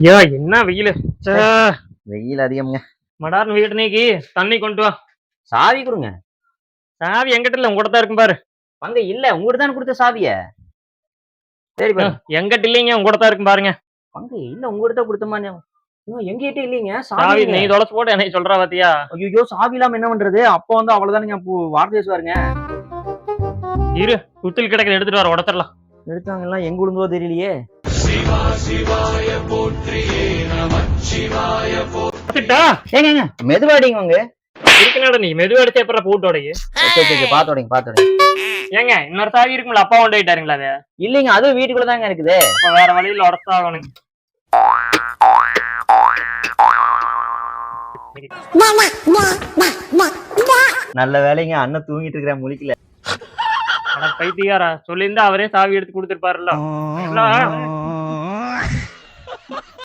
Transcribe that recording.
ஐயா என்ன வெயில். வெயில் அதிகம்ங்க. மடார்னு வீட்டு நீக்கி தண்ணி கொண்டு வா. சாவி கொடுங்க. சாவி எங்கிட்ட இல்ல, உங்ககிட்ட தான் இருக்கும் பாரு. அங்க இல்ல, உங்ககிட்ட தான் கொடுத்த சாவிய. சரி பாரு. எங்கிட்ட இல்லைங்க, உங்ககிட்ட தான் இருக்கும் பாருங்க. அங்க இல்ல, உங்ககிட்ட கொடுத்தமா? எங்கிட்ட இல்லீங்க சாவி. சாவி. நீ தொலைச்சு போட்டு என்னை சொல்றா பாத்தியா? ஐயோ, சாவி இல்லாம என்ன பண்றது? அப்ப வந்து அவ்வளவுதானுங்க, வார்த்தை பேசுவாருங்க. இரு, குத்தில் கிடக்கு எடுத்துட்டு வர, உடச்சிடலாம். எடுத்தாங்கன்னா எங்க விழுந்தோ தெரியலையே. ஏங்க மெதுவாடிங்க உங்க இருக்குனாட நீ மெதுவா அடிச்ச அப்புறம் போட்டு உடையே. பாத்தோடிங்க. ஏங்க இன்னொரு சாவி இருக்குங்களா? அப்பா கொண்டு போயிட்டாருங்களா? அது இல்லைங்க, அது வீட்டுக்குள்ளதாங்க இருக்குது. அப்ப வேற வழியில உடச்சாகணும். நல்ல வேலைங்க, அண்ணன் தூங்கிட்டு இருக்கிற முழிக்கல. பைத்தியாரா சொல்லியிருந்தா அவரே சாவி எடுத்து கொடுத்துருப்பாருல்ல.